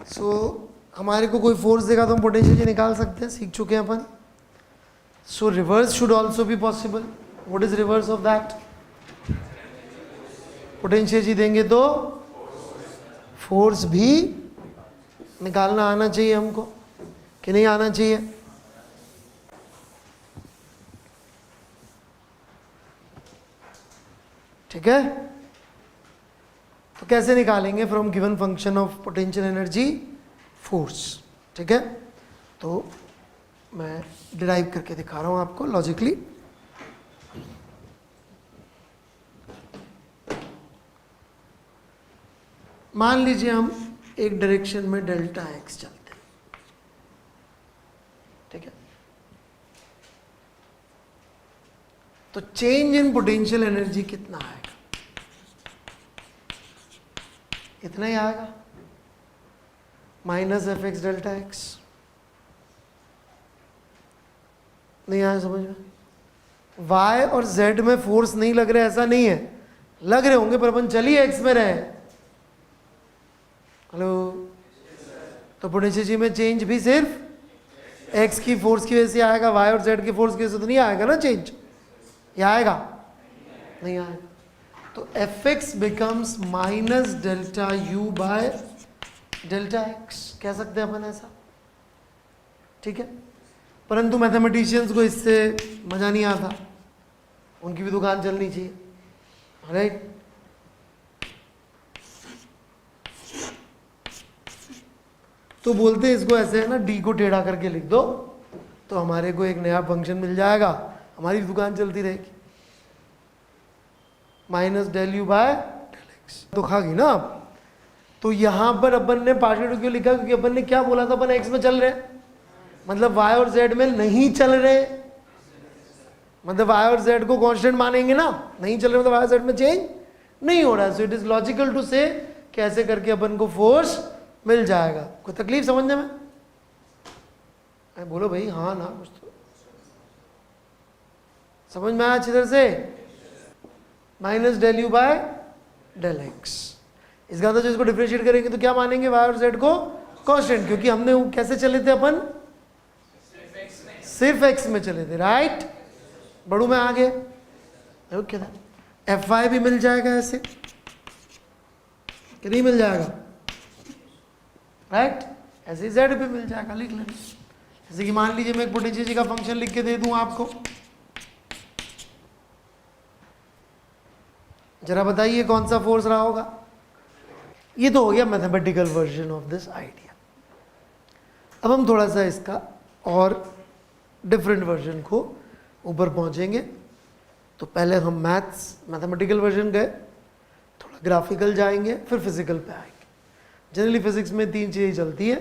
सो हमारे को कोई फोर्स देगा तो हम पोटेंशियल निकाल सकते हैं, सीख चुके हैं अपन. So reverse should also be possible. What is reverse of that? Potential देंगे तो फोर्स भी निकालना आना चाहिए हमको कि नहीं आना चाहिए? ठीक है. तो कैसे निकालेंगे? From given function of potential energy force. ठीक है, तो मैं डिराइव करके दिखा रहा हूं आपको लॉजिकली. मान लीजिए हम एक डायरेक्शन में डेल्टा एक्स चलते हैं. ठीक है, तो चेंज इन पोटेंशियल एनर्जी कितना आएगा? इतना ही आएगा, minus F x delta x. नहीं आया समझ में? वाई और जेड में फोर्स नहीं लग रहे ऐसा नहीं है, लग रहे होंगे पर अपन चलिए एक्स में रहे. हेलो, तो पोटेंशियल में चेंज भी सिर्फ एक्स की फोर्स की वजह से आएगा, वाई और जेड की फोर्स की वजह से तो नहीं आएगा ना चेंज. या आएगा? नहीं आएगा. तो F x becomes minus delta U by delta x, कह सकते हैं अपन ऐसा. ठीक है, परंतु मैथमेटिशियंस को इससे मजा नहीं आता, उनकी भी दुकान चलनी चाहिए. राइट, तो बोलते हैं इसको ऐसे है ना, डी को टेढ़ा करके लिख दो तो हमारे को एक नया फंक्शन मिल जाएगा, हमारी दुकान चलती रहेगी. Minus del U by del X तो खागी ना आप. तो यहां पर अपन ने पार्शियल क्यों लिखा? क्योंकि अपन ने क्या बोला था, अपन एक्स में चल रहे हैं, मतलब वाई और जेड में नहीं चल रहे, मतलब वाई और जेड को कांस्टेंट मानेंगे ना. नहीं चल रहे मतलब वाई जेड में चेंज नहीं हो रहा है. So it is logical to से कैसे करके अपन को फोर्स मिल जाएगा. कोई तकलीफ समझने में? बोलो भाई हाँ ना, कुछ तो समझ में आया अच्छी तरह से? Minus del U by del X. इसका तो जो इसको डिफरेंशिएट करेंगे तो क्या मानेंगे? वाई और जेड को कांस्टेंट, क्योंकि हमने कैसे चले थे अपन? सिर्फ एक्स में चले थे. राइट, बड़ू में आ गए. ओके, एफ वाई भी मिल जाएगा ऐसे कि नहीं मिल जाएगा? राइट, ऐसे जेड भी मिल जाएगा, लिख लेना. जैसे कि मान लीजिए मैं एक पोटेंशियल का फंक्शन लिख के दे दूं आपको, जरा बताइए कौन सा फोर्स रहा होगा? ये तो हो गया mathematical version of this idea. अब हम थोड़ा सा इसका और डिफरेंट वर्जन को ऊपर पहुंचेंगे. तो पहले हम मैथमेटिकल वर्जन गए, थोड़ा ग्राफिकल जाएंगे, फिर फिजिकल पे आएंगे. जनरली फिजिक्स में तीन चीज़ें चलती है,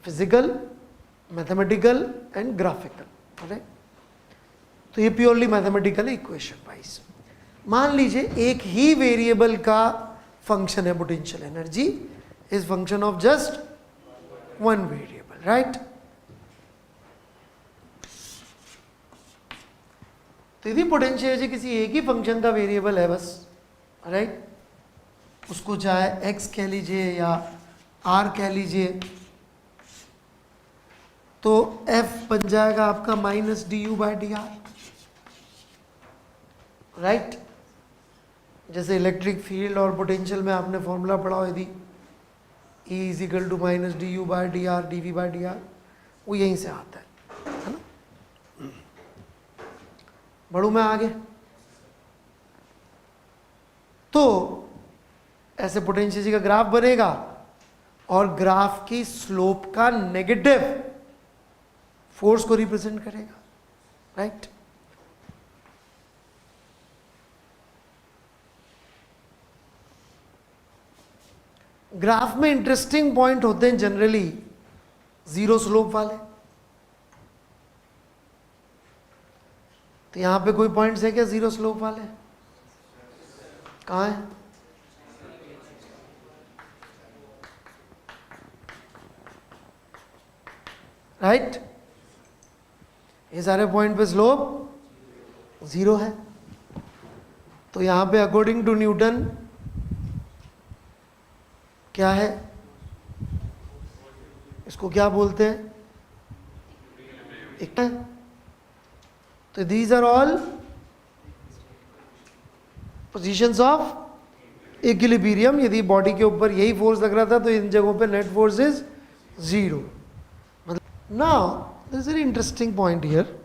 physical, mathematical and graphical. Right, तो ये प्योरली मैथमेटिकल इक्वेशन वाइज. मान लीजिए एक ही वेरिएबल का फंक्शन है potential energy, is function of just one variable. Right, तो यदि पोटेंशियल एनर्जी किसी एक ही फंक्शन का वेरिएबल है बस, राइट, उसको चाहे x कह लीजिए या r कह लीजिए, तो f बन जाएगा आपका minus D U by D R. Right, जैसे इलेक्ट्रिक फील्ड और पोटेंशियल में आपने फॉर्मूला पढ़ा हो, यदि E is equal to minus D U by D R D V by D R, वो यहीं से आता है ना. बड़ू में आगे तो ऐसे पोटेंशियल का ग्राफ बनेगा और ग्राफ की स्लोप का नेगेटिव फोर्स को रिप्रेजेंट करेगा. राइट, ग्राफ में इंटरेस्टिंग पॉइंट होते हैं जनरली जीरो स्लोप वाले. तो यहां पे कोई पॉइंट्स है क्या जीरो स्लोप वाले? कहां है? राइट, ये सारे पॉइंट पे स्लोप जीरो है. तो यहां पे अकॉर्डिंग टू न्यूटन क्या है? इसको क्या बोलते हैं? एक। तो these are all positions of equilibrium. यदि बॉडी के ऊपर यही फोर्स लग रहा था तो इन जगहों पे नेट फोर्स इज 0। मतलब now this is very interesting point here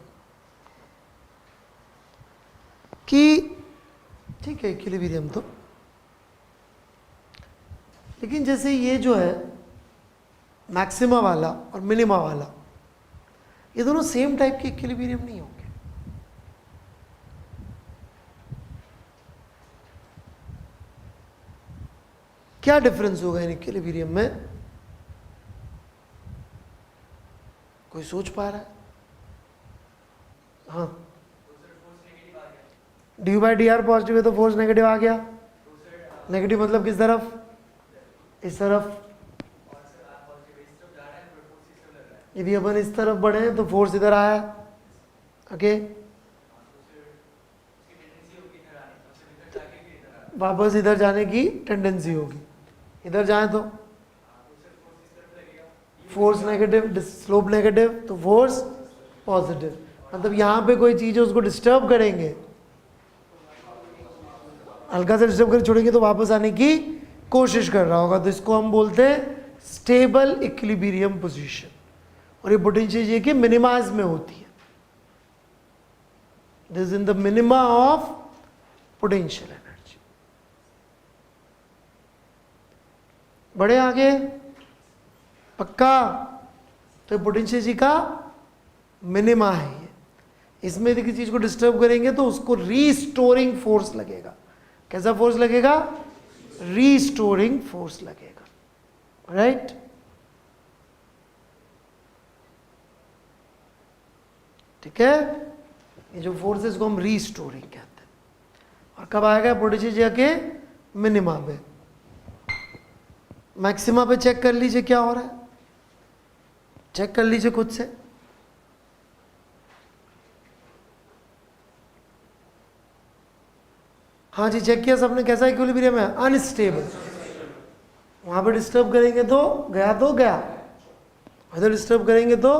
कि ठीक है इक्विलिब्रियम तो, लेकिन जैसे ये जो है मैक्सिमा वाला और मिनिमा वाला, ये दोनों सेम टाइप के इक्विलिब्रियम नहीं होंगे। क्या डिफरेंस होगा इन इक्विलिब्रियम में? कोई सोच पा रहा है? हाँ, D by D are positive है तो फोर्स नेगेटिव आ गया। नेगेटिव मतलब किस तरफ? इस तरफ। यदि अपन इस तरफ बढ़े हैं तो फोर्स इधर आया। ओके, वापस इधर जाने की टेंडेंसी होगी। इधर जाए तो फोर्स नेगेटिव, स्लोप नेगेटिव, तो फोर्स पॉजिटिव। मतलब यहाँ पे कोई चीज़ है उसको डिस्टर्ब करेंगे, हल्का सा डिस्टर्ब कर छोड़ेंगे तो वापस आने की कोशिश कर रहा होगा। तो इसको हम बोलते हैं स्टेबल इक्विलिब्रियम पोजीशन। और ये पोटेंशियल ये कि मिनिमाइज में होती है। This in the minima of potential energy. बड़े आगे पक्का? तो पोटेंशियल जी का मिनिमा है ये। इसमें यदि किसी चीज को डिस्टर्ब करेंगे तो उसको रीस्टोरिंग फोर्स लगेगा। कैसा फोर्स लगेगा? रीस्टोरिंग फोर्स लगेगा। राइट? ठीक है, ये जो फोर्स है इसको हम रीस्टोरिंग कहते हैं। और कब आएगा पोटेंशियल जाके? मिनिमा पे। मैक्सिमा पे चेक कर लीजिए क्या हो रहा है, चेक कर लीजिए खुद से। हाँ जी, चेक किया सबने? कैसा इक्विलिब्रियम है? अनस्टेबल। वहां पे डिस्टर्ब करेंगे तो गया, इधर डिस्टर्ब करेंगे तो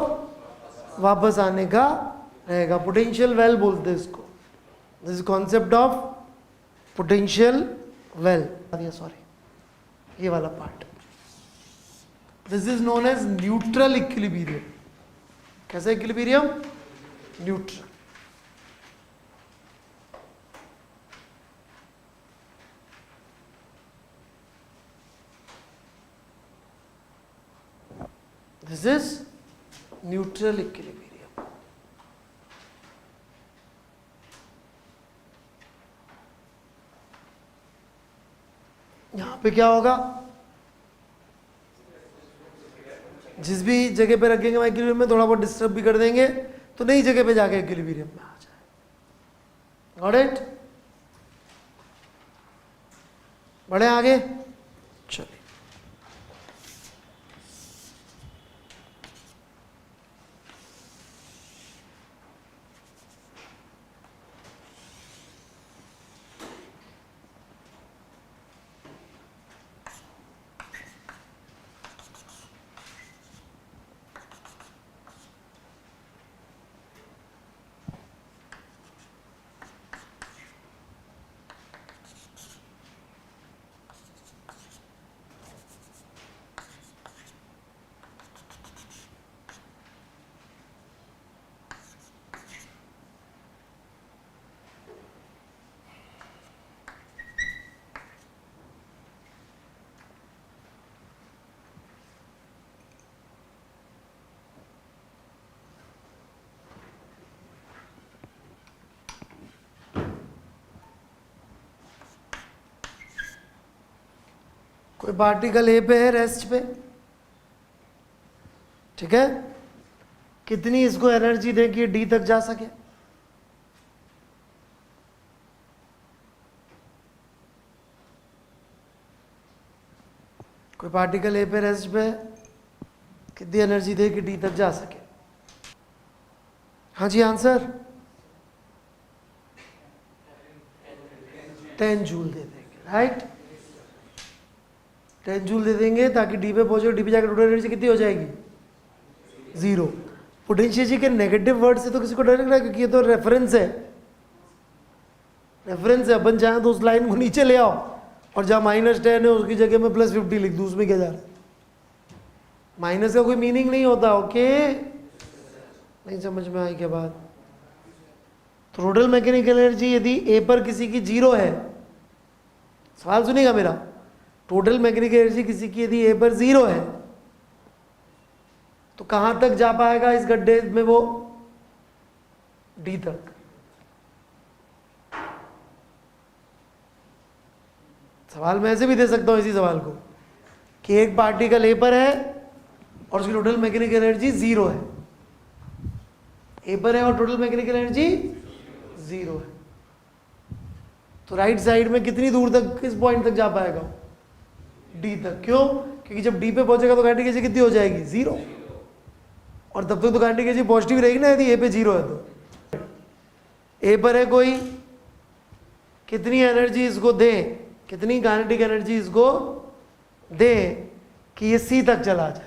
वापस आने का रहेगा। पोटेंशियल वेल बोलते हैं इसको। This concept of potential well, sorry ये वाला part. This is known as neutral equilibrium. कैसा equilibrium? Neutral. This is neutral equilibrium. यहां पे क्या होगा? जिस भी जगह पे रखेंगे वहां इक्विलिब्रियम में थोड़ा बहुत डिस्टर्ब भी कर देंगे तो नई जगह पे जाके इक्विलिब्रियम में आ जाए। Got it? बढ़े आगे? चलिए, कोई पार्टिकल ए पे है रेस्ट पे, ठीक है? कितनी इसको एनर्जी दें कि डी तक जा सके? कोई पार्टिकल ए पे रेस्ट पे, कितनी एनर्जी दे कि डी तक जा सके? हाँ जी, आंसर 10 जूल दे देंगे। राइट? 10 जूल दे देंगे ताकि डी पे पहुंचे। डी पे जाकर टोटल एनर्जी कितनी हो जाएगी? जीरो। पोटेंशियल के नेगेटिव वर्ड से तो किसी को डर लग रहा है, क्योंकि ये तो रेफरेंस है, रेफरेंस है। अपन चाहें तो उस लाइन को नीचे ले आओ और जहाँ -10 है उसकी जगह में +50 लिख दूँ, उसमें क्या जा रहा है? माइनस का कोई मीनिंग नहीं होता। ओके, नहीं समझ में आई क्या बात? टोटल मैकेनिकल एनर्जी यदि ए पर किसी की 0 है, सवाल सुनिएगा मेरा, टोटल मैकेनिकल एनर्जी किसी की यदि ए पर 0 है तो कहां तक जा पाएगा इस गड्ढे में? वो डी तक। सवाल मैं ऐसे भी दे सकता हूं इसी सवाल को कि एक पार्टिकल ए पर है और उसकी टोटल मैकेनिकल एनर्जी 0 है, ए पर है और टोटल मैकेनिकल एनर्जी 0 है, तो राइट साइड में कितनी दूर तक, किस पॉइंट तक जा पाएगा? डी तक। क्यों? क्योंकि जब डी पे पहुंचेगा तो काइनेटिक एनर्जी कितनी हो जाएगी? 0, और तब तक तो काइनेटिक एनर्जी पॉजिटिव रहेगी ना यदि ए पे 0 है तो। ए पर है कोई, कितनी एनर्जी इसको दे, कितनी काइनेटिक एनर्जी इसको दे कि ये सी तक चला जाए?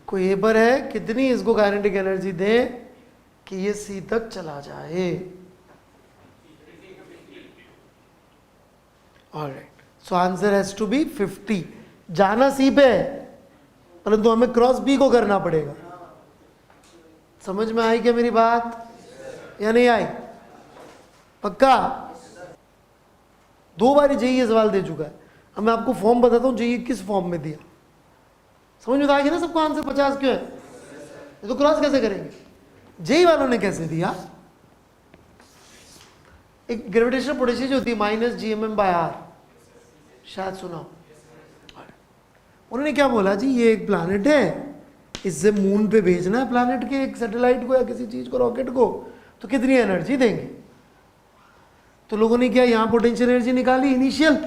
कोई ए पर है, कितनी इसको काइनेटिक एनर्जी दे कि ये सी तक चला जाए? Alright, so answer has to be 50। जाना सी पे है परंतु हमें क्रॉस बी को करना पड़ेगा। समझ में आई क्या मेरी बात या नहीं आई? पक्का? 2 बार जेई ये सवाल दे चुका है। अब मैं आपको फॉर्म बताता हूँ जेई किस फॉर्म में दिया। समझ में तो आ गया ना सबको? आंसर 50 क्यों है? ये तो क्रॉस कैसे करेंगे? जेई वालों ने कैसे दिया? एक ग्रेविटेशनल पोटेंशियल जो होती है -gmm/r, शायद सुना। उन्होंने क्या बोला जी, ये एक प्लैनेट है, इससे मून पे भेजना है प्लैनेट के एक सैटेलाइट को या किसी चीज को, रॉकेट को, तो कितनी एनर्जी देंगे? तो लोगों ने क्या, यहाँ पोटेंशियल एनर्जी निकाली इनिशियल,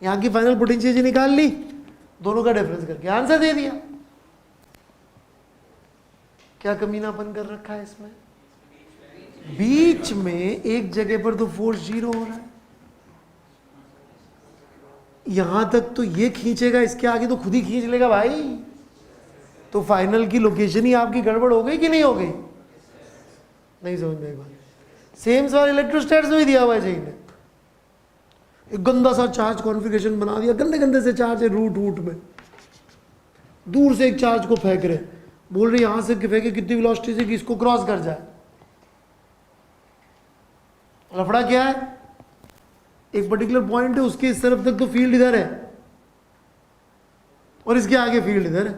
यहाँ की फाइनल पोटेंशियल एनर्जी निकाल ली, दोनों का डिफरेंस करके आंसर दे दिया। क्या कमीनापन कर रखा है इसमें? बीच में एक जगह पर तो फोर्स 0 हो रहा है, यहां तक तो ये खींचेगा, इसके आगे तो खुद ही खींच लेगा भाई। तो फाइनल की लोकेशन ही आपकी गड़बड़ हो गई कि नहीं हो गई? नहीं समझ में एक बात। सेम सवाल इलेक्ट्रोस्टैट्स में भी दिया हुआ है जेई ने। एक गंदा सा चार्ज कॉन्फ़िगरेशन बना दिया, गंदे गंदे से चार्ज है रूट में, दूर से एक चार्ज को फेंक रहे, बोल रहे यहां से फेंके कितनी वेलोसिटी से कि इसको क्रॉस कर जाए। लफड़ा क्या है? एक पर्टिकुलर पॉइंट है, उसके इस तरफ तक तो फील्ड इधर है और इसके आगे फील्ड इधर है।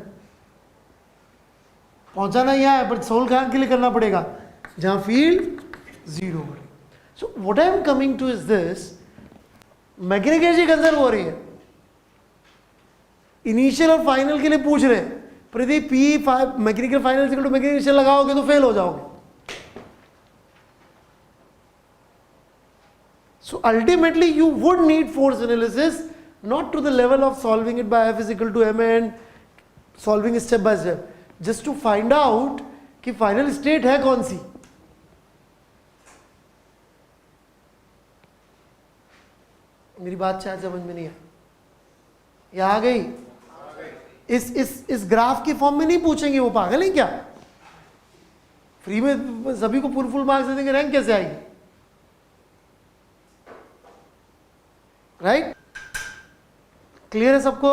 पहुंचाना यहां है पर सोल्व कहां के लिए करना पड़ेगा? जहां फील्ड 0 हो। So what I am coming two is this, mechanical energy conserve हो रही है, इनिशियल और फाइनल के लिए पूछ रहे हैं, पर यदि P mechanical final to mechanical initial लगाओगे तो फेल हो जाओगे। So ultimately you would need force analysis, not to the level of solving it by F is equal to m and solving step by step, just to find out कि final state है कौन सी। मेरी बात शायद समझ में नहीं आई, या आ गई? इस ग्राफ के फॉर्म में नहीं पूछेंगे, वो पागल है क्या? फ्री में सभी को फुल मार्क्स दे देंगे, रैंक कैसे आएगी? राइट? क्लियर है सबको?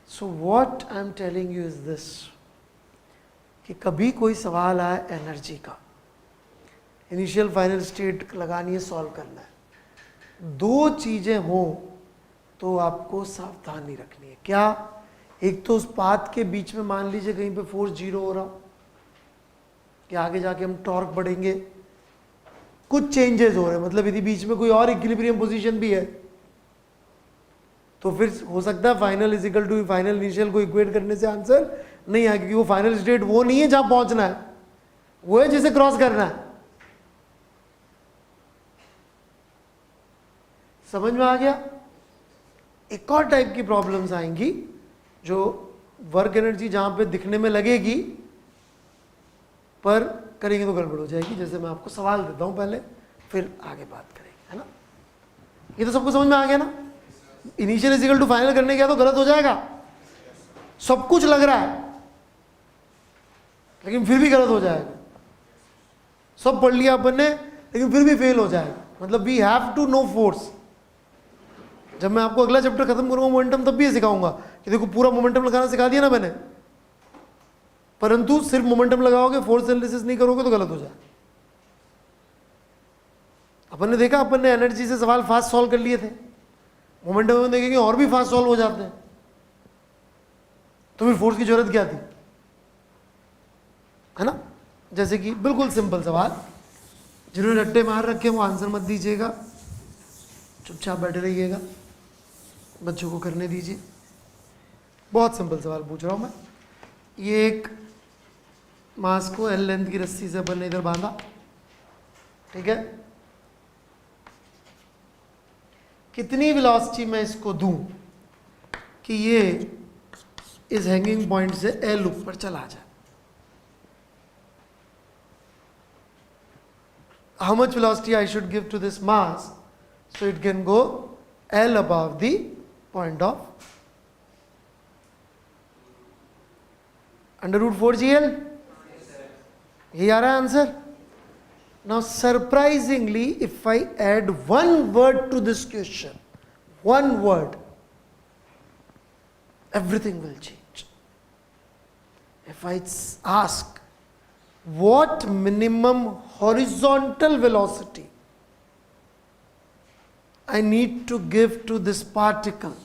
So what I am telling you is this, कि कभी कोई सवाल आए एनर्जी का, इनिशियल फाइनल स्टेट लगानी है, सॉल्व करना है, 2 चीजें हों तो आपको सावधानी रखनी है। क्या? एक तो उस पाथ के बीच में मान लीजिए कहीं पे फोर्स 0 हो रहा हो, कि आगे जाके हम टॉर्क बढ़ेंगे, कुछ चेंजेस हो रहे हैं, मतलब यदि बीच में कोई और इक्विलिब्रियम पोजीशन भी है तो फिर हो सकता है final is equal to final initial को इक्वेट करने से आंसर नहीं आए, क्योंकि वो फाइनल स्टेट वो नहीं है जहां पहुंचना है, वो है जिसे क्रॉस करना है। समझ में आ गया? एक और टाइप की प्रॉब्लम्स आएंगी जो वर्क एनर्जी जहां पे दिखने में लगेगी पर करेंगे तो गड़बड़ हो जाएगी। जैसे मैं आपको सवाल देता हूँ पहले, फिर आगे बात करेंगे, है ना। ये तो सबको समझ में आ गया ना। Initial is equal to final करने गया तो गलत हो जाएगा। सब कुछ लग रहा है लेकिन फिर भी गलत हो जाएगा। सब पढ़ लिया अपन ने लेकिन फिर भी फेल हो जाएगा। मतलब we have to know force. जब मैं आपको अगला चैप्टर खत्म करूंगा मोमेंटम, तब भी ये सिखाऊंगा कि देखो पूरा मोमेंटम लगाना सिखा दिया ना मैंने, परंतु सिर्फ मोमेंटम लगाओगे, फोर्स एनालिसिस नहीं करोगे तो गलत हो जाए। अपन ने देखा, अपन ने एनर्जी से सवाल फास्ट सॉल्व कर लिए थे, मोमेंटम में देखेंगे और भी फास्ट सॉल्व हो जाते हैं। तो फिर फोर्स की जरूरत क्या थी, है ना। जैसे कि बिल्कुल सिंपल सवाल, जिन्होंने रट्टे मार रखे वो आंसर मत दीजिएगा, चुपचाप बैठे रहिएगा, बच्चों को करने दीजिए। बहुत सिंपल सवाल पूछ रहा हूं मैं। ये एक मास को एल लेंथ की रस्सी से अपन ने इधर बांधा, ठीक है। कितनी वेलोसिटी मैं इसको दूं कि ये इस हैंगिंग पॉइंट से एल ऊपर चला जाए। How much velocity I should give to this mass so it can go L above the point of under root 4GL? यही आ रहा है answer. Now surprisingly, if I add one word to this question, one word, everything will change. If I ask what minimum horizontal velocity I need to give to this particle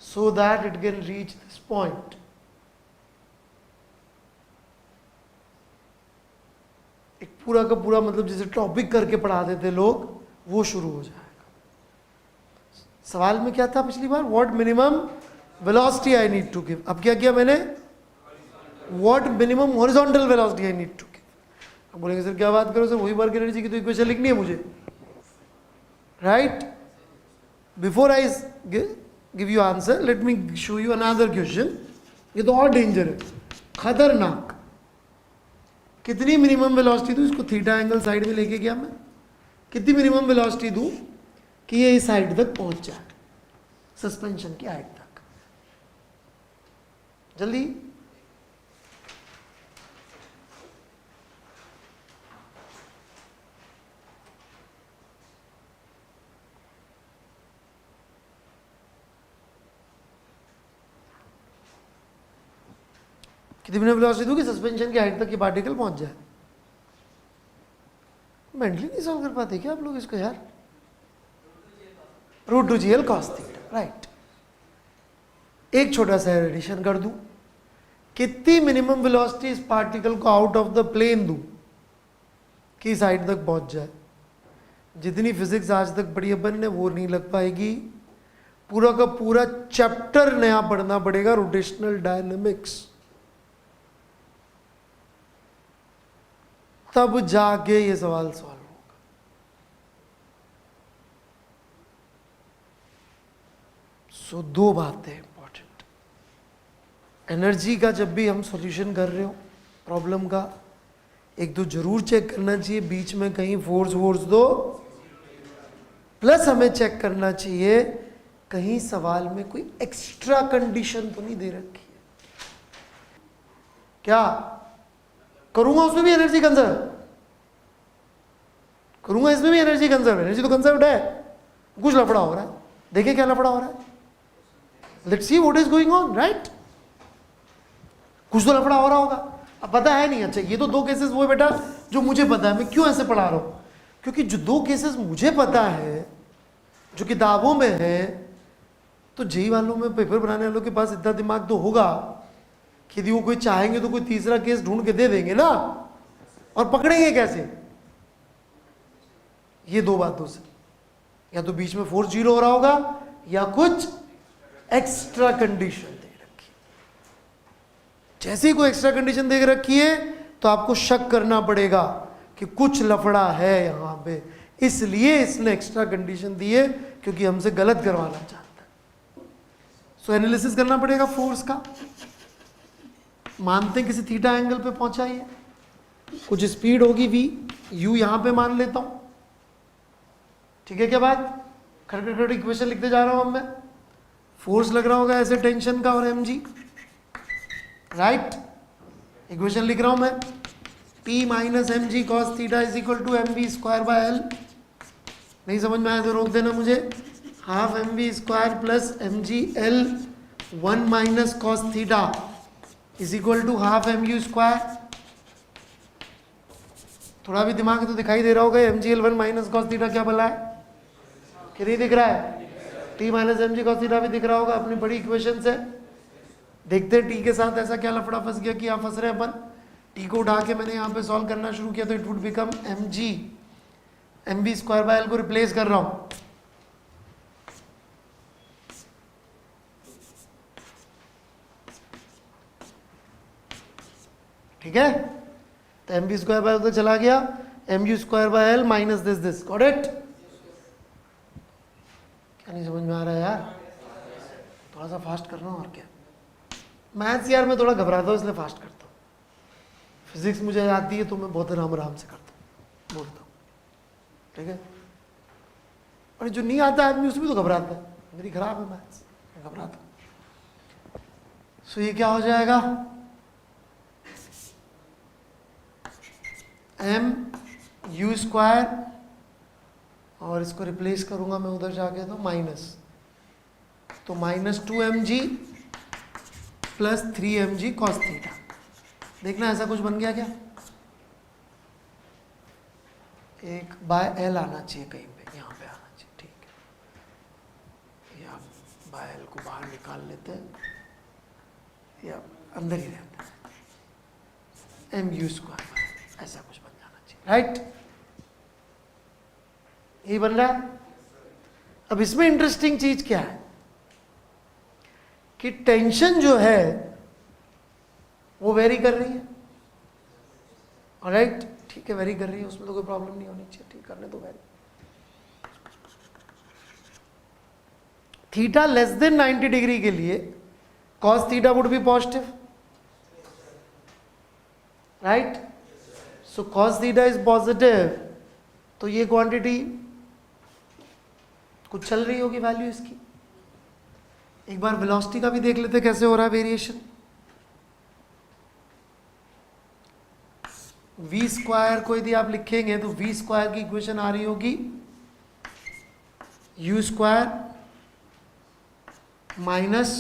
so that it can reach this point, एक पूरा का पूरा मतलब जैसे topic करके पढ़ाते थे लोग, वो शुरू हो जाएगा। सवाल में क्या था पिछली बार, what minimum velocity I need to give. अब क्या किया मैंने, what minimum horizontal velocity I need to give. अब बोलेंगे सर क्या बात करो सर, वही वर्क एनर्जी की तो इक्वेशन लिखनी है मुझे, right. Before I give you answer, let me show you another question. ये तो और डेंजर है, खतरनाक। कितनी मिनिमम वेलोसिटी दूं, इसको थीटा एंगल साइड में लेके गया मैं, कितनी मिनिमम वेलोसिटी दूं कि ये इस हाइट तक पहुंच जाए, सस्पेंशन की हाइट तक। जल्दी, कितनी मिनिमम वेलोसिटी दूं कि सस्पेंशन की हाइट तक ये पार्टिकल पहुंच जाए। मेंटली नहीं सॉल्व कर पाते क्या आप लोग इसको यार। Root 2GL cos theta, right. एक छोटा सा एडिशन कर दूं, कितनी मिनिमम वेलोसिटी इस पार्टिकल को आउट ऑफ द प्लेन दूं कि इस हाइट तक पहुंच जाए। जितनी फिजिक्स आज तक पढ़ी अपन ने वो नहीं लग पाएगी, पूरा का पूरा चैप्टर नया पढ़ना पड़ेगा, रोटेशनल डायनेमिक्स, तब जाके ये सवाल सॉल्व होगा। सो दो बातें इंपॉर्टेंट, एनर्जी का जब भी हम सॉल्यूशन कर रहे हो प्रॉब्लम का, एक तो जरूर चेक करना चाहिए बीच में कहीं फोर्स दो, प्लस हमें चेक करना चाहिए कहीं सवाल में कोई एक्स्ट्रा कंडीशन तो नहीं दे रखी है। क्या करूंगा उसमें भी एनर्जी कंजर्व करूंगा, इसमें भी एनर्जी कंजर्व। एनर्जी तो कंजर्व्ड है, कुछ लफड़ा हो रहा है, देखिए क्या लफड़ा हो रहा है, let's see what is going on, right. कुछ तो लफड़ा हो रहा होगा, अब पता है नहीं। अच्छा ये तो दो केसेस वो है बेटा जो मुझे पता है। मैं क्यों ऐसे पढ़ा रहा हूं, क्योंकि जो दो केसेस मुझे पता है जो किताबों में है, तो जेई वालों में पेपर बनाने वालों के पास इतना दिमाग तो होगा कि यदि वो कोई चाहेंगे तो कोई तीसरा केस ढूंढ के दे देंगे ना, और पकड़ेंगे कैसे। ये दो बातों से, या तो बीच में फोर्स 0 हो रहा होगा या कुछ एक्स्ट्रा कंडीशन दे रखी। जैसे ही कोई एक्स्ट्रा कंडीशन दे रखी है तो आपको शक करना पड़ेगा कि कुछ लफड़ा है यहां पे, इसलिए इसने एक्स्ट्रा कंडीशन दी है क्योंकि हमसे गलत करवाना चाहता है। सो एनालिसिस करना पड़ेगा फोर्स का। मानते हैं किसी थीटा एंगल पे पहुंचा ही है, कुछ स्पीड होगी v, u यहां पे मान लेता हूं, ठीक है क्या बात? खड़ इक्वेशन लिखते जा रहा हूं अब मैं, फोर्स लग रहा होगा ऐसे टेंशन का और mg, राइट? इक्वेशन लिख रहा हूं मैं, T minus M G cos theta is equal to M V square by L. नहीं समझ में आया तो रोक देना मुझे। Half M V square plus M G L 1 minus cos theta is equal to half M U square. थोड़ा भी दिमाग तो दिखाई दे रहा होगा, M G L 1 minus cos theta क्या भला है कि नहीं दिख रहा है? T minus M G cos theta भी दिख रहा होगा अपनी बड़ी इक्वेशन से। देखते हैं टी के साथ ऐसा क्या लफड़ा फंस गया कि यहाँ फंस रहे अपन। टी को उठा के मैंने यहाँ पे सॉल्व करना शुरू किया तो it would become M G, M B square by L को रिप्लेस कर रहा हूँ। ठीक है, तो M B square by L तो चला गया, M U square by L minus this, got it? क्या नहीं समझ में आ रहा है यार? थोड़ा सा फास्ट कर रहा हूँ और क्या। मैथ्स यार मैं थोड़ा घबराता हूँ इसलिए फास्ट करता हूँ। फिजिक्स मुझे आती है तो मैं बहुत आराम से करता हूँ, बोलता हूँ, ठीक है? और जो नहीं आता आदमी उसमें तो घबराता है। मेरी खराब है मैथ्स, मैं घबराता हूँ। सो ये क्या हो जाएगा? एम यू स्क्वायर, और इसको रिप्लेस करूंगा मैं उधर जाके तो माइनस, तो minus 2mg plus 3mg cos theta. देखना ऐसा कुछ बन गया क्या? एक बाय एल आना चाहिए कहीं पे, यहाँ पे आना चाहिए, ठीक है? या बाय एल को बाहर निकाल लेते हैं या अंदर ही रहता है, एम यू स्क्वायर ऐसा कुछ बन जाना चाहिए, राइट? यही बन रहा है। अब इसमें इंटरेस्टिंग चीज क्या है कि टेंशन जो है वो वेरी कर रही है, ऑलराइट? ठीक है, वेरी कर रही है, उसमें तो कोई प्रॉब्लम नहीं होनी चाहिए, ठीक, करने दो very. Theta less than 90 degree के लिए cos theta would be positive, right? So cos theta is positive, तो ये क्वांटिटी कुछ चल रही होगी वैल्यू इसकी। एक बार वेलोसिटी का भी देख लेते कैसे हो रहा है वेरिएशन। v स्क्वायर को यदि आप लिखेंगे तो v स्क्वायर की इक्वेशन आ रही होगी u स्क्वायर माइनस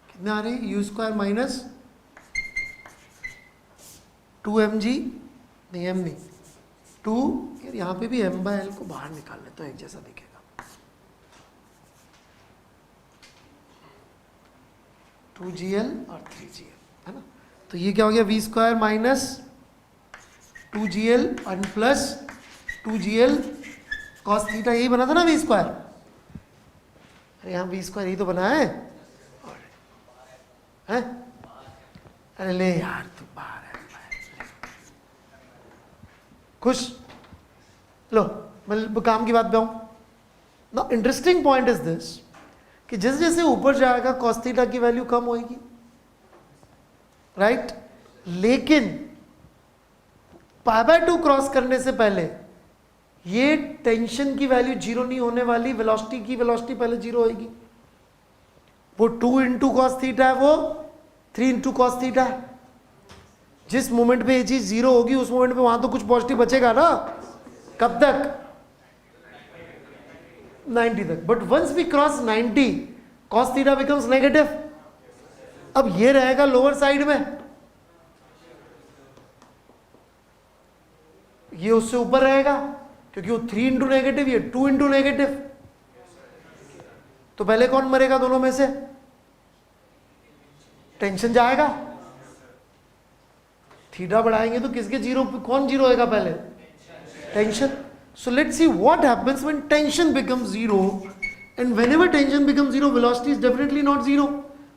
कितना आ रही है? u स्क्वायर माइनस 2mg, नहीं m नहीं 2, यार यहाँ पे भी m बाय एल को बाहर निकाल ले तो एक जैसा दिखेगा। टू जी एल और 3gl, है ना? तो ये क्या हो गया? वी स्क्वायर माइनस 2gl और प्लस 2gl कॉस थीटा, यही बना था ना वी स्क्वायर? अरे यहाँ वी स्क्वायर यही तो बना है, अरे ले यार तू बाहर है, खुश? लो मैं काम की बात पे आऊं ना। इंटरेस्टिंग पॉइंट इज दिस कि जैसे जैसे ऊपर जाएगा कॉस थीटा की वैल्यू कम होगी, राइट? लेकिन पाई बाय 2 क्रॉस करने से पहले ये टेंशन की वैल्यू जीरो नहीं होने वाली, वेलोसिटी की वेलोसिटी पहले जीरो होगी। वो 2 इंटू कॉस थीटा है, वो 3 इंटू कॉस थीटा है। जिस मोमेंट पे ये चीज जीरो होगी उस मोमेंट पे वहां तो कुछ पॉजिटिव बचेगा ना। कब तक? 90 तक। But once we cross 90 cos theta becomes negative. अब ये रहेगा लोअर साइड में, ये उससे ऊपर रहेगा क्योंकि वो 3 इंटू नेगेटिव, ये 2 इंटू नेगेटिव। तो पहले कौन मरेगा दोनों में से? टेंशन जाएगा। थीटा बढ़ाएंगे तो किसके जीरो, कौन जीरो होएगा पहले? Tension. So let's see what happens when tension becomes zero, and whenever tension becomes zero, velocity is definitely not zero.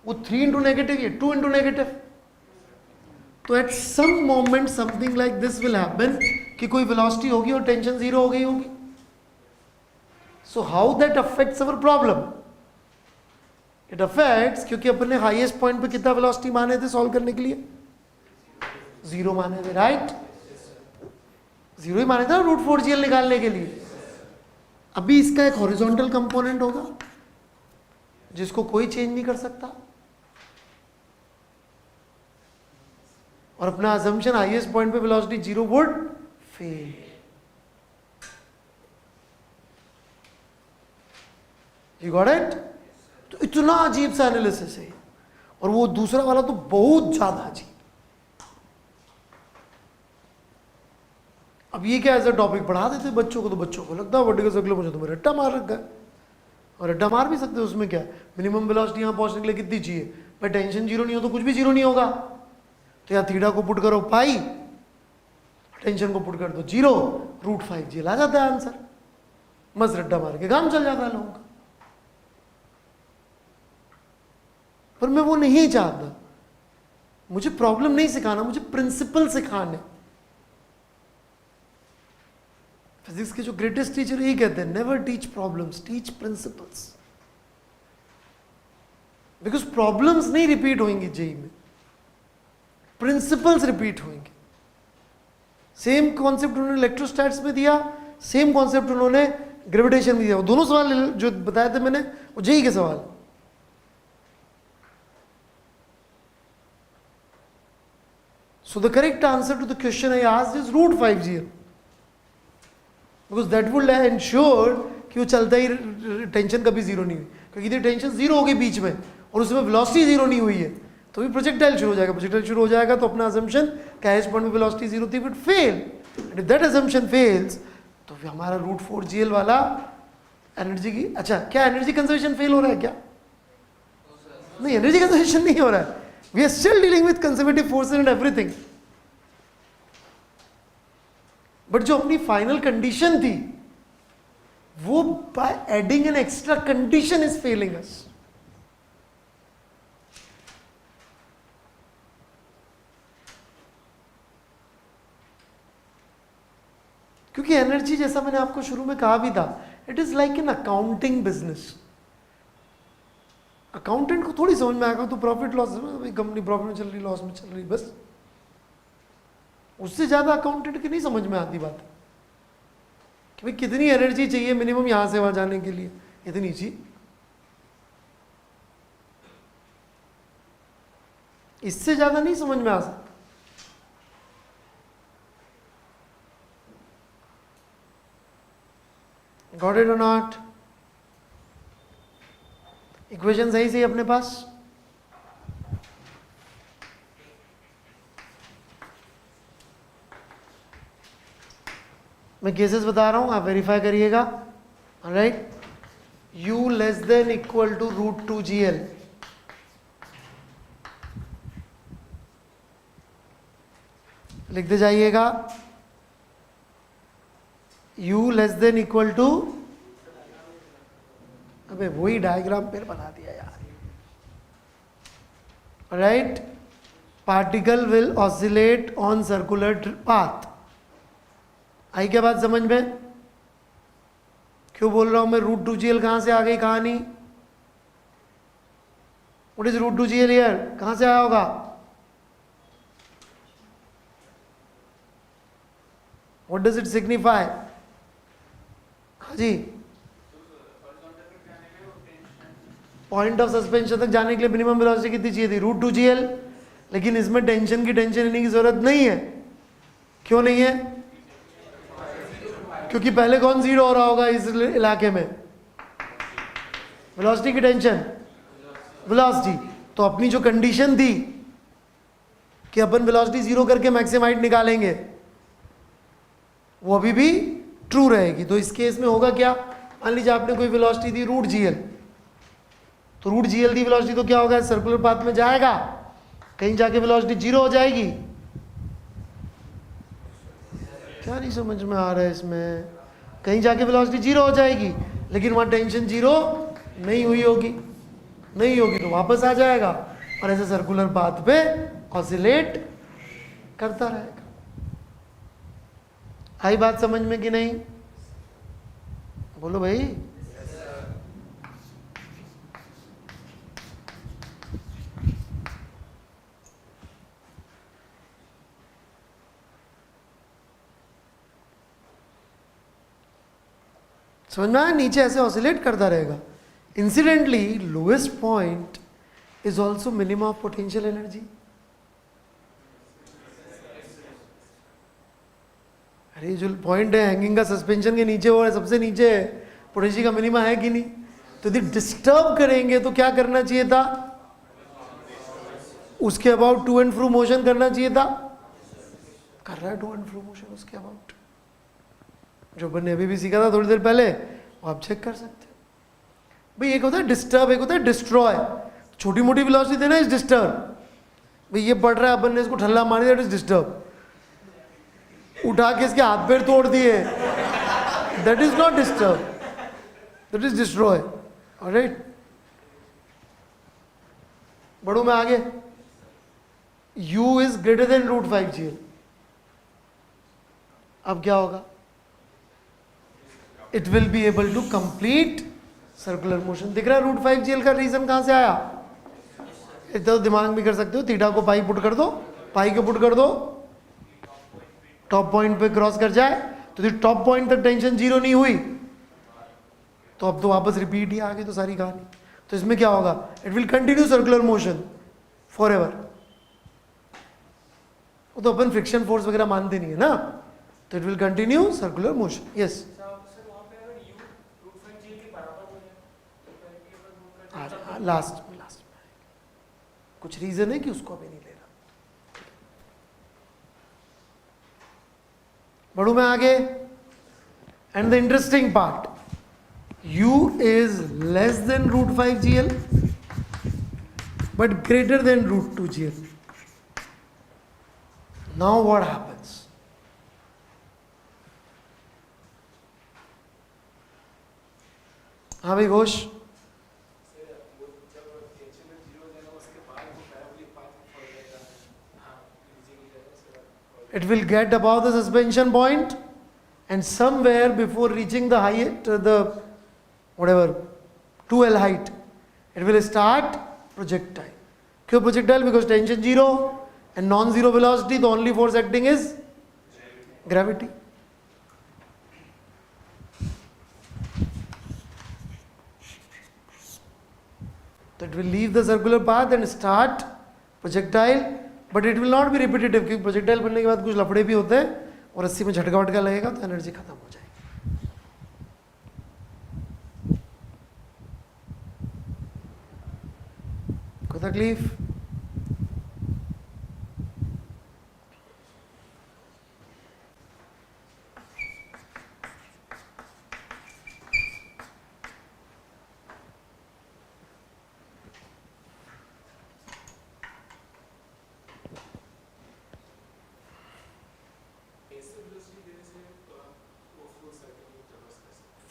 वो 3 into negative, ये 2 into negative. तो at some moment something like this will happen कि कोई velocity होगी और tension zero हो गई होगी. So how that affects our problem? It affects, क्योंकि अपन ने हाईएस्ट पॉइंट पे कितना वेलोसिटी माने थे सॉल्व करने के लिए? 0 माने थे, राइट? 0 ही माने थे ना √4gl निकालने के लिए। अभी इसका एक हॉरिजॉन्टल कंपोनेंट होगा जिसको कोई चेंज नहीं कर सकता, और अपना अजम्पशन हाईएस्ट पॉइंट पे velocity 0 would fail. You got it? तो इतना अजीब सा एनालिसिस है, और वो दूसरा वाला तो बहुत ज्यादा अजीब। अब ये क्या एज अ टॉपिक पढ़ा देते बच्चों को, तो बच्चों को लगता है वर्टिकल सर्कुलर मोशन, तो मैं रट्टा मार रखा है। और रट्टा मार भी सकते हो, उसमें क्या है? मिनिमम वेलोसिटी यहाँ पहुंचने के लिए कितनी चाहिए? भाई टेंशन 0 नहीं हो तो कुछ भी 0 नहीं होगा। तो यहाँ थीटा को पुट करो पाई, टेंशन को पुट कर दो 0, √5gl आ जाता है आंसर। मस्त रट्टा मार के काम चल जाता है लोगों का। पर मैं वो नहीं चाहता। मुझे प्रॉब्लम नहीं सिखाना, मुझे प्रिंसिपल सिखाने। फिजिक्स के जो ग्रेटेस्ट टीचर यही कहते हैं, never teach problems, teach principles. Because problems नहीं रिपीट होंगी जेई में, प्रिंसिपल्स रिपीट होंगे। सेम कॉन्सेप्ट उन्होंने इलेक्ट्रोस्टैट्स में दिया, सेम कॉन्सेप्ट उन्होंने ग्रेविटेशन में दिया। वो दोनों सवाल जो बताए थे मैंने, वो जेई के सवाल। So the correct answer to the question I asked is √5gl, because that will ensure कि वो चलता ही टेंशन कभी 0 नहीं हुई। क्योंकि यदि टेंशन 0 हो गई बीच में और उसमें वेलोसिटी 0 नहीं हुई है, तो भी प्रोजेक्टाइल शुरू हो जाएगा। प्रोजेक्टाइल शुरू हो जाएगा तो अपना असम्पशन कि हाईएस्ट पॉइंट में वेलोसिटी 0 थी, but fail. And if that assumption fails, तो फिर हमारा √4gl वाला एनर्जी की, अच्छा क्या एनर्जी कंजर्वेशन फेल हो रहा है क्या? नहीं, एनर्जी कंजर्वेशन नहीं हो रहा है। We are still dealing with conservative forces and everything. But जो अपनी फाइनल कंडीशन थी, वो by adding an extra condition is failing us. क्योंकि एनर्जी, जैसा मैंने आपको शुरू में कहा भी था, it is like an accounting business. Accountant को थोड़ी समझ में आएगा तो प्रॉफिट लॉस, कंपनी प्रॉफिट में चल रही, लॉस में चल रही, बस। उससे ज्यादा अकाउंटेंट की नहीं समझ में आती बात कि भाई कितनी एनर्जी चाहिए मिनिमम यहां से वहां जाने के लिए, इतनी चाहिए। इससे ज्यादा नहीं समझ में आ सकता। गॉट इट और नॉट? इक्वेशन सही सही अपने पास? मैं केसेस बता रहा हूं, आप वेरीफाई करिएगा। Alright, u less than equal to √2gl, लिखते जाइएगा। u less than equal to, अबे वही डायग्राम फिर बना दिया यार। Right, particle will oscillate on circular path. आई क्या बात समझ में? क्यों बोल रहा हूं मैं √2gl कहां से आ गई कहानी? What is √2gl here? कहां से आया होगा? What does it signify? हाँ जी, पॉइंट ऑफ सस्पेंशन तक जाने के लिए मिनिमम वेलोसिटी कितनी चाहिए थी? √2gl। लेकिन इसमें टेंशन की लेने की जरूरत नहीं है। क्यों नहीं है? क्योंकि पहले कौन 0 हो रहा होगा इस इलाके में? वेलोसिटी की टेंशन, वेलोसिटी। तो अपनी जो कंडीशन थी कि अपन वेलोसिटी 0 करके मैक्सिमम हाइट निकालेंगे, वो अभी भी ट्रू रहेगी। तो इस केस में होगा क्या? मान लीजिए आपने कोई वेलोसिटी दी √gl, तो √gl दी वेलोसिटी तो क्या होगा? सर्कुलर पाथ में जाएगा, कहीं जाके वेलोसिटी 0 हो जाएगी। क्या नहीं समझ में आ रहा है इसमें? कहीं जाके वेलोसिटी 0 हो जाएगी, लेकिन वहां टेंशन 0 नहीं हुई होगी, नहीं होगी तो वापस आ जाएगा और ऐसे सर्कुलर पाथ पे ऑसिलेट करता रहेगा। आई बात समझ में कि नहीं? बोलो भाई। समझ में आया? नीचे ऐसे ऑसिलेट करता रहेगा. Incidentally lowest point is also minimum of potential energy. अरे जो पॉइंट है हैंगिंग का सस्पेंशन के नीचे, वो सबसे नीचे है, पोटेंशियल का मिनिमा है कि नहीं? तो यदि डिस्टर्ब करेंगे तो क्या करना चाहिए था? उसके about to and fro motion करना चाहिए था. कर रहा है टू एंड फ्रो मोशन उसके अबाउट, जो अपन ने अभी भी सीखा था थोड़ी देर पहले, वो आप चेक कर सकते हो. भाई एक होता है डिस्टर्ब, एक होता है डिस्ट्रॉय. छोटी मोटी वेलोसिटी देना इज डिस्टर्ब. भाई ये बढ़ रहा है, अपन ने इसको ठल्ला मार दिया, इट इज डिस्टर्ब. उठा के इसके हाथ पैर तोड़ दिए, that is not disturb, that is destroy. Alright, बढ़ू मैं आगे. u is greater than √5gl. अब क्या होगा? It will be able to complete circular motion. दिख रहा है √5gl का रीजन कहां से आया? इतना दिमाग भी कर सकते हो. थीटा को पाई पुट कर दो, पाई को पुट कर दो, टॉप पॉइंट पे क्रॉस कर जाए. तो यदि टॉप पॉइंट तक टेंशन जीरो नहीं हुई तो अब तो वापस रिपीट ही आ गई तो सारी कहानी. तो इसमें क्या होगा? It will continue circular motion for ever. वो तो अपन फ्रिक्शन फोर्स वगैरह मानते नहीं है ना, तो it will continue circular motion. Yes, last में कुछ रीजन है कि उसको अभी नहीं ले रहा. बढ़ू मैं आगे. And the interesting part, u is less than √5gl but greater than √2gl. Now what happens? हाँ भाई Ghosh. It will get above the suspension point and somewhere before reaching the height, the whatever 2L height, it will start projectile. क्यों projectile? Because tension zero and non-zero velocity, the only force acting is gravity. So it will leave the circular path and start projectile, but it will not be repetitive, क्योंकि projectile बनने के बाद कुछ लफड़े भी होते हैं और रस्सी में झटका वटका लगेगा तो एनर्जी खत्म हो जाएगी. कोई तकलीफ?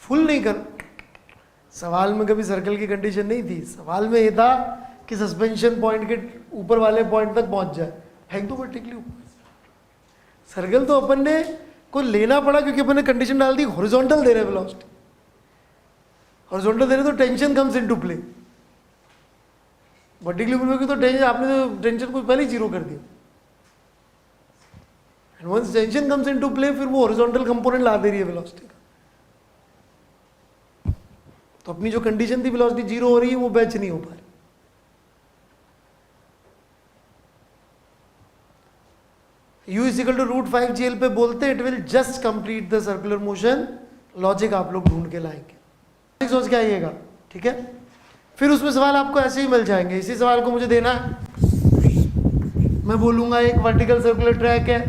फुल नहीं कर, सवाल में कभी सर्कल की कंडीशन नहीं थी. सवाल में ये था कि सस्पेंशन पॉइंट के ऊपर वाले पॉइंट तक पहुंच जाए, फेंक दो वर्टिकली ऊपर. सर्कल तो अपन ने को लेना पड़ा क्योंकि अपन ने कंडीशन डाल दी हॉरिजॉन्टल दे रहे वेलोसिटी. हॉरिजॉन्टल दे रहे तो tension comes into play. Vertically ऊपर की तो टेंशन, आपने तो टेंशन को पहले ही जीरो कर दिया. And once tension comes into play, फिर वो हॉरिजॉन्टल कंपोनेंट ला दे रही है वेलोसिटी का. तो अपनी जो कंडीशन थी वेलोसिटी जीरो हो रही है, वो बैच नहीं हो पा रही. u is equal to √5gl पे बोलते it will just complete the circular motion. Logic आप लोग ढूंढ के लाएंगे, सोच के आइएगा, ठीक है. फिर उसमें सवाल आपको ऐसे ही मिल जाएंगे. इसी सवाल को मुझे देना है, मैं बोलूंगा एक वर्टिकल सर्कुलर ट्रैक है,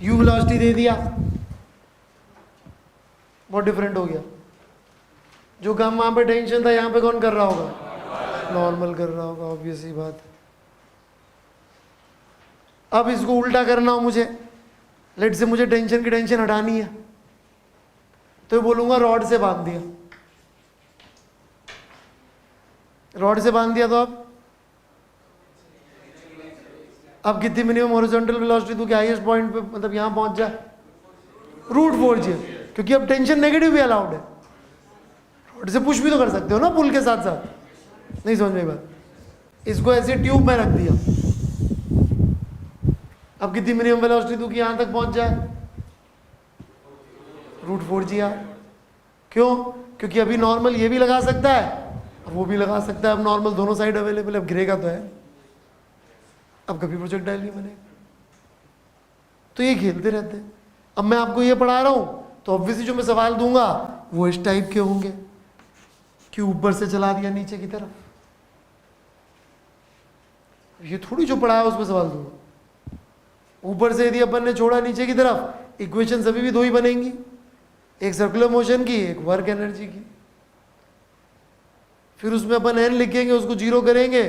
u वेलोसिटी दे दिया, बहुत डिफरेंट हो गया. जो काम वहां पे टेंशन था यहाँ पे कौन कर रहा होगा? नॉर्मल कर रहा होगा, ऑब्वियस ही बात है. अब इसको उल्टा करना हो मुझे, लेट से मुझे टेंशन की टेंशन हटानी है, तो बोलूंगा रॉड से बांध दिया. रॉड से बांध दिया तो अब कितनी मिनिमम हॉरिजॉन्टल वेलोसिटी दूं कि हाईएस्ट पॉइंट पे, मतलब यहां पहुंच जाए? √4gl, क्योंकि अब टेंशन नेगेटिव भी अलाउड है. रॉड से पुश भी तो कर सकते हो ना पुल के साथ साथ. नहीं समझ में बात? इसको ऐसे ट्यूब में रख दिया, अब कितनी मिनिमम वेलोसिटी दूं कि यहां तक पहुंच जाए? √4gr, क्यों? क्योंकि अभी नॉर्मल ये भी लगा सकता है, अब वो भी लगा सकता है, अब नॉर्मल दोनों साइड अवेलेबल है, अब गिरेगा तो है, अब कभी प्रोजेक्टाइल नहीं बनेगा। तो ये खेलते रहते हैं। अब मैं आपको ये पढ़ा रहा हूं तो ऑब्वियसली जो मैं सवाल दूंगा वो इस टाइप के होंगे कि ऊपर से चला दिया नीचे की तरफ। ये थोड़ी जो पढ़ा है उसमें सवाल दूंगा। ऊपर से यदि अपन ने छोड़ा नीचे की तरफ, इक्वेशन अभी भी दो ही बनेंगी, एक सर्कुलर मोशन की, एक वर्क एनर्जी की। फिर उसमें अपन एन लिखेंगे, उसको जीरो करेंगे,